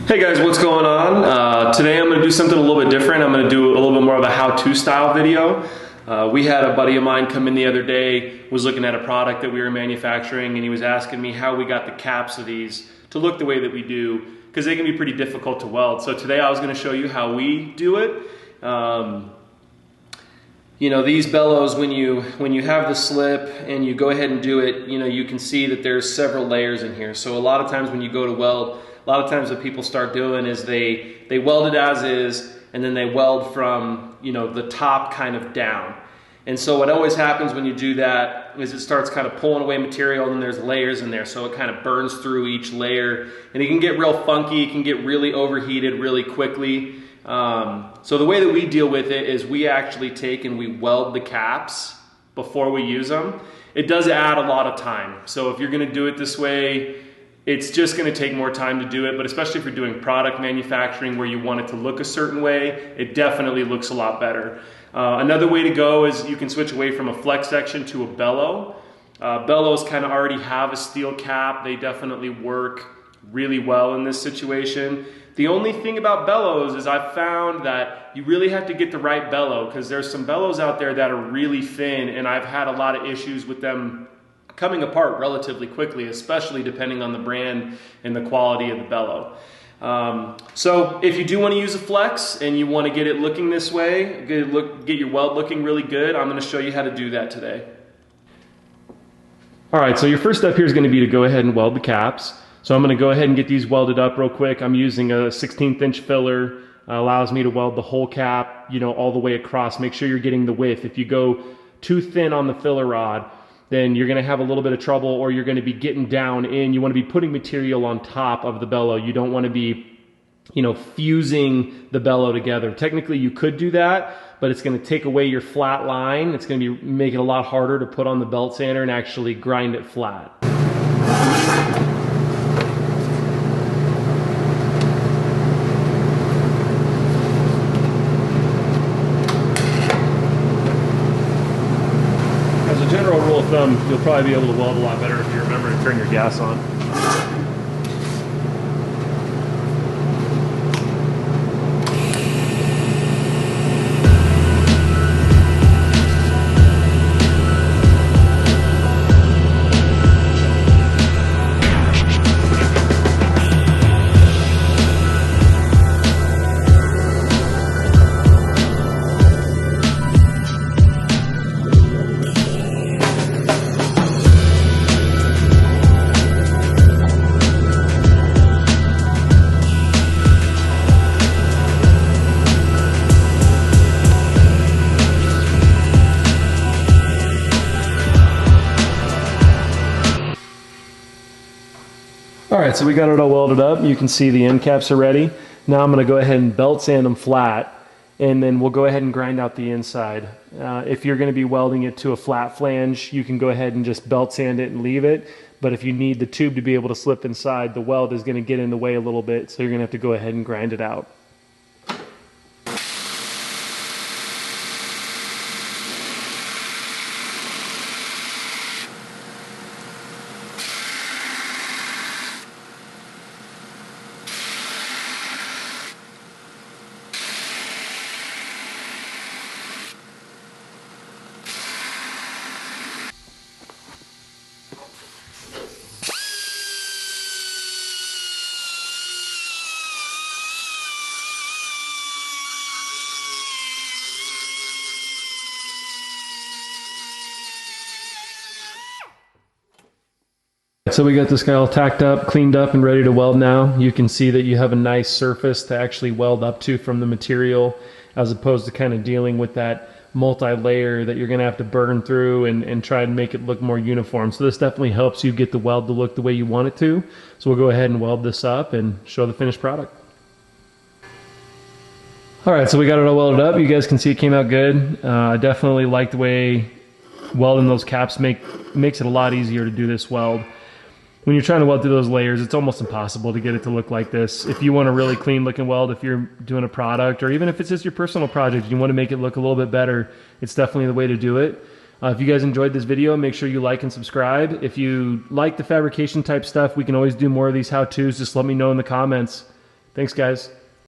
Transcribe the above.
Hey guys, what's going on? Today I'm going to do something a little bit different. I'm going to do a little bit more of a how-to style video. We had a buddy of mine come in the other day, was looking at a product that we were manufacturing, and he was asking me how we got the caps of these to look the way that we do, because they can be pretty difficult to weld. So today I was going to show you how we do it. You know, these bellows, when you have the slip and you go ahead and do it, you know, you can see that there's several layers in here. So a lot of times when you go to weld, a lot of times what people start doing is they weld it as is, and then they weld from, you know, the top kind of down. And so what always happens when you do that is it starts kind of pulling away material, and there's layers in there, so it kind of burns through each layer, and it can get real funky, it can get really overheated really quickly. So the way that we deal with it is we actually take and we weld the caps before we use them. It does add a lot of time. So if you're gonna do it this way, it's just gonna take more time to do it, but especially if you're doing product manufacturing where you want it to look a certain way, it definitely looks a lot better. Another way to go is you can switch away from a flex section to a bellow. Bellows kind of already have a steel cap. They definitely work really well in this situation. The only thing about bellows is I've found that you really have to get the right bellow, because there's some bellows out there that are really thin, and I've had a lot of issues with them coming apart relatively quickly, especially depending on the brand and the quality of the bellow. So if you do want to use a flex and you want to get it looking this way, get your weld looking really good, I'm going to show you how to do that today. Alright, so your first step here is going to be to go ahead and weld the caps. So I'm going to go ahead and get these welded up real quick. I'm using a 16th inch filler. Allows me to weld the whole cap, you know, all the way across. Make sure you're getting the width. If you go too thin on the filler rod, then you're going to have a little bit of trouble, or you're going to be getting down in. You want to be putting material on top of the bellow. You don't want to be, you know, fusing the bellow together. Technically you could do that, but it's going to take away your flat line. It's going to make it a lot harder to put on the belt sander and actually grind it flat. General rule of thumb, you'll probably be able to weld a lot better if you remember to turn your gas on. Alright, so we got it all welded up. You can see the end caps are ready. Now I'm going to go ahead and belt sand them flat, and then we'll go ahead and grind out the inside. If you're going to be welding it to a flat flange, you can go ahead and just belt sand it and leave it. But if you need the tube to be able to slip inside, the weld is going to get in the way a little bit, so you're going to have to go ahead and grind it out. So we got this guy all tacked up, cleaned up, and ready to weld now. You can see that you have a nice surface to actually weld up to from the material, as opposed to kind of dealing with that multi-layer that you're going to have to burn through and try and make it look more uniform. So this definitely helps you get the weld to look the way you want it to. So we'll go ahead and weld this up and show the finished product. Alright, so we got it all welded up. You guys can see it came out good. I definitely like the way welding those caps makes it a lot easier to do this weld. When you're trying to weld through those layers, it's almost impossible to get it to look like this. If you want a really clean looking weld, if you're doing a product, or even if it's just your personal project, you want to make it look a little bit better, it's definitely the way to do it. If you guys enjoyed this video, make sure you like and subscribe. If you like the fabrication type stuff, we can always do more of these how-tos. Just let me know in the comments. Thanks, guys.